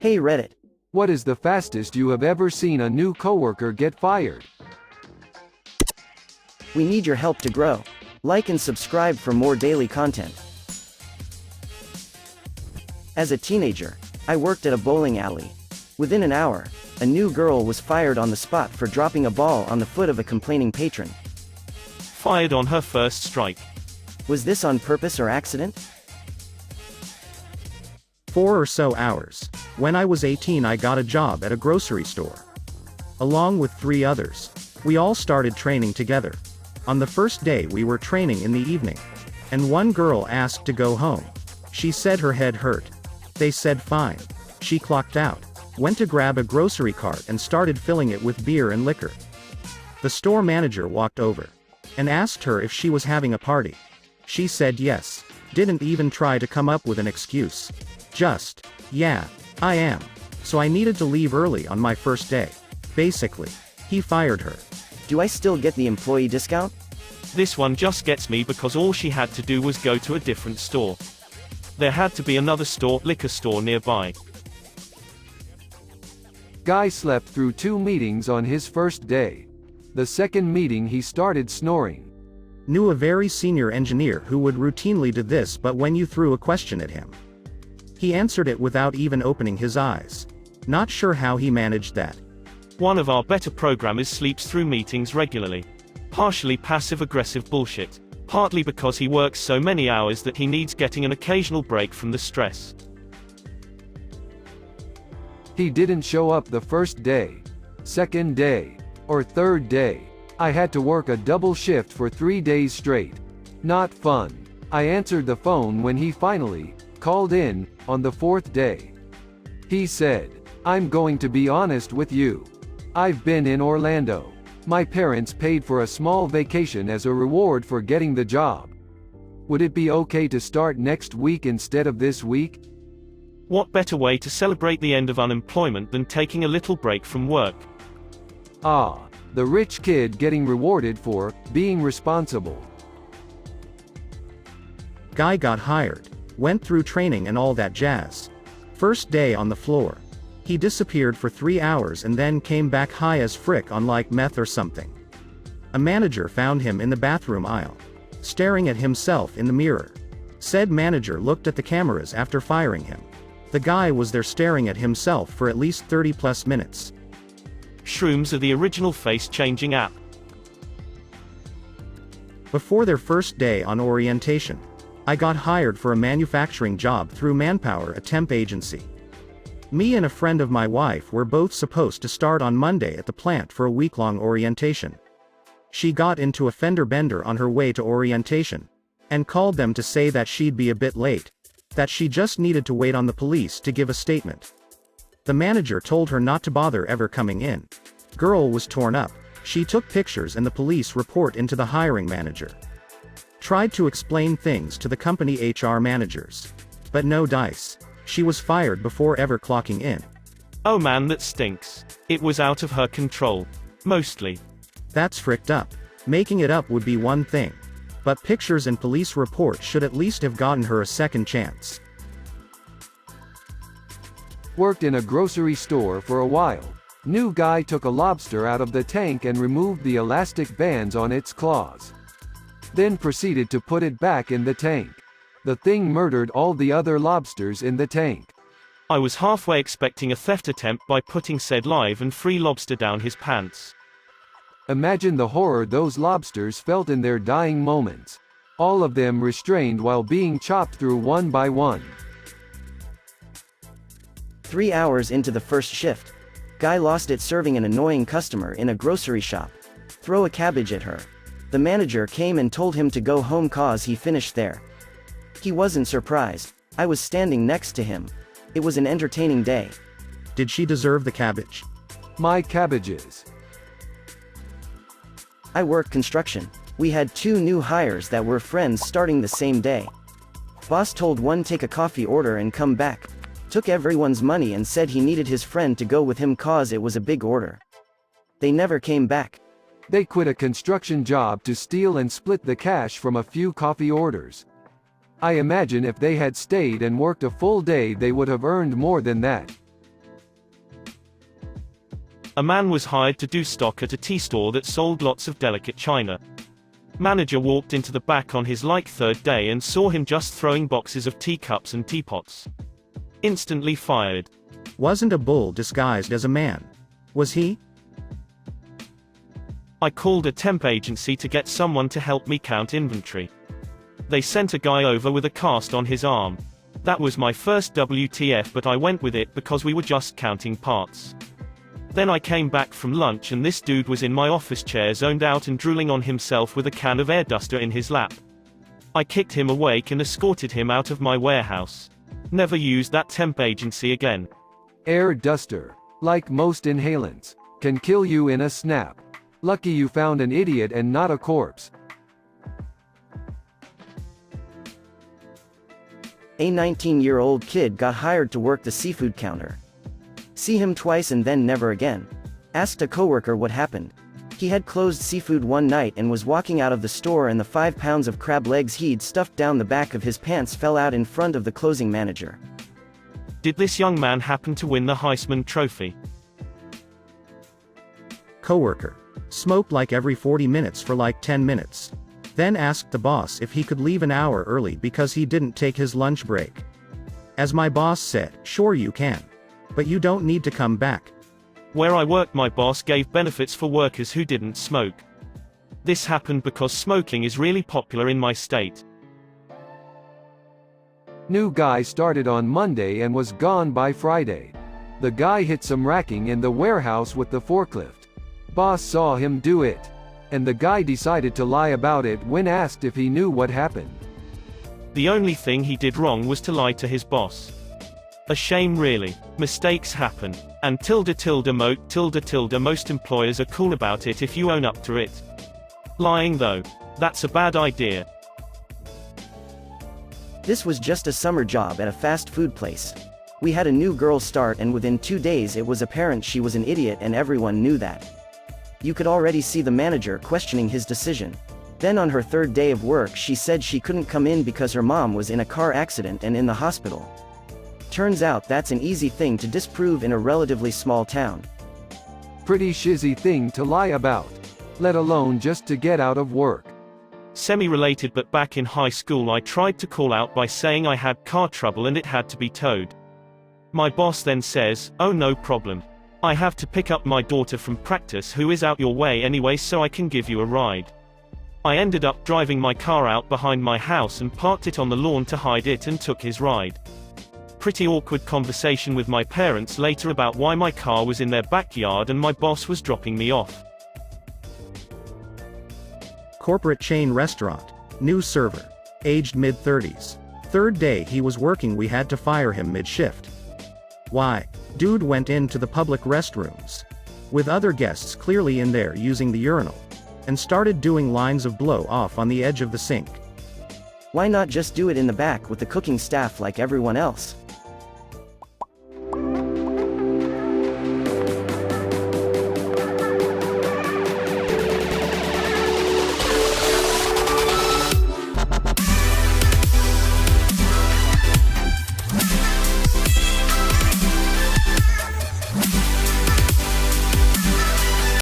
Hey Reddit, What is the fastest you have ever seen a new coworker get fired? we need your help to grow. Like and subscribe for more daily content. As a teenager, I worked at a bowling alley. Within an hour, a new girl was fired on the spot for dropping a ball on the foot of a complaining patron. Fired on her first strike. Was this on purpose or accident? 4 or so hours. When I was 18, I got a job at a grocery store. Along with 3 others. We all started training together. On the first day we were training in the evening. And one girl asked to go home. She said her head hurt. They said fine. She clocked out. Went to grab a grocery cart and started filling it with beer and liquor. The store manager walked over. And asked her if she was having a party. She said yes. Didn't even try to come up with an excuse. Just, yeah, I am. So I needed to leave early on my first day. Basically. He fired her. Do I still get the employee discount? This one just gets me because all she had to do was go to a different store. There had to be another liquor store nearby. Guy slept through 2 meetings on his first day. The second meeting he started snoring. Knew a very senior engineer who would routinely do this, but when you threw a question at him, he answered it without even opening his eyes. Not sure how he managed that. One of our better programmers sleeps through meetings regularly. Partially passive-aggressive bullshit. Partly because he works so many hours that he needs getting an occasional break from the stress. He didn't show up the first day, second day, or third day. I had to work a double shift for 3 days straight. Not fun. I answered the phone when he finally called in on the 4th day. He said, "I'm going to be honest with you. I've been in Orlando. My parents paid for a small vacation as a reward for getting the job. Would it be okay to start next week instead of this week?" What better way to celebrate the end of unemployment than taking a little break from work? Ah, the rich kid getting rewarded for being responsible. Guy got hired. Went through training and all that jazz. First day on the floor. He disappeared for 3 hours and then came back high as frick on like meth or something. A manager found him in the bathroom aisle, staring at himself in the mirror. Said manager looked at the cameras after firing him. The guy was there staring at himself for at least 30+ minutes. Shrooms are the original face-changing app. Before their first day on orientation, I got hired for a manufacturing job through Manpower, a temp agency. Me and a friend of my wife were both supposed to start on Monday at the plant for a week-long orientation. She got into a fender bender on her way to orientation, and called them to say that she'd be a bit late, that she just needed to wait on the police to give a statement. The manager told her not to bother ever coming in. Girl was torn up. She took pictures and the police report into the hiring manager. Tried to explain things to the company HR managers. But no dice. She was fired before ever clocking in. Oh man, that stinks. It was out of her control. Mostly. That's fricked up. Making it up would be one thing. But pictures and police reports should at least have gotten her a second chance. Worked in a grocery store for a while. New guy took a lobster out of the tank and removed the elastic bands on its claws. Then proceeded to put it back in the tank. The thing murdered all the other lobsters in the tank. I was halfway expecting a theft attempt by putting said live and free lobster down his pants. Imagine the horror those lobsters felt in their dying moments. All of them restrained while being chopped through one by one. 3 hours into the first shift. Guy lost it serving an annoying customer in a grocery shop. Throw a cabbage at her. The manager came and told him to go home cause he finished there. He wasn't surprised. I was standing next to him. It was an entertaining day. Did she deserve the cabbage? My cabbages. I work construction. We had 2 new hires that were friends starting the same day. Boss told one take a coffee order and come back. Took everyone's money and said he needed his friend to go with him cause it was a big order. They never came back. They quit a construction job to steal and split the cash from a few coffee orders. I imagine if they had stayed and worked a full day they would have earned more than that. A man was hired to do stock at a tea store that sold lots of delicate china. Manager walked into the back on his third day and saw him just throwing boxes of teacups and teapots. Instantly fired. Wasn't a bull disguised as a man. Was he? I called a temp agency to get someone to help me count inventory. They sent a guy over with a cast on his arm. That was my first WTF, but I went with it because we were just counting parts. Then I came back from lunch and this dude was in my office chair zoned out and drooling on himself with a can of air duster in his lap. I kicked him awake and escorted him out of my warehouse. Never used that temp agency again. Air duster, like most inhalants, can kill you in a snap. Lucky you found an idiot and not a corpse. A 19-year-old kid got hired to work the seafood counter. See him twice and then never again. Asked a coworker what happened. He had closed seafood one night and was walking out of the store and the 5 pounds of crab legs he'd stuffed down the back of his pants fell out in front of the closing manager. Did this young man happen to win the Heisman Trophy? Coworker. Smoked like every 40 minutes for like 10 minutes. Then asked the boss if he could leave an hour early because he didn't take his lunch break. As my boss said, sure you can. But you don't need to come back. Where I worked, my boss gave benefits for workers who didn't smoke. This happened because smoking is really popular in my state. New guy started on Monday and was gone by Friday. The guy hit some racking in the warehouse with the forklift. Boss saw him do it. And the guy decided to lie about it when asked if he knew what happened. The only thing he did wrong was to lie to his boss. A shame really. Mistakes happen. And most employers are cool about it if you own up to it. Lying though, that's a bad idea. This was just a summer job at a fast food place. We had a new girl start and within 2 days it was apparent she was an idiot and everyone knew that. You could already see the manager questioning his decision. Then on her 3rd day of work she said she couldn't come in because her mom was in a car accident and in the hospital. Turns out that's an easy thing to disprove in a relatively small town. Pretty shizzy thing to lie about. Let alone just to get out of work. Semi-related, but back in high school I tried to call out by saying I had car trouble and it had to be towed. My boss then says, "Oh no problem. I have to pick up my daughter from practice who is out your way anyway, so I can give you a ride." I ended up driving my car out behind my house and parked it on the lawn to hide it and took his ride. Pretty awkward conversation with my parents later about why my car was in their backyard and my boss was dropping me off. Corporate chain restaurant. New server. Aged mid-30s. 3rd day he was working, we had to fire him mid-shift. Why? Dude went into the public restrooms. With other guests clearly in there using the urinal. And started doing lines of blow off on the edge of the sink. Why not just do it in the back with the cooking staff like everyone else?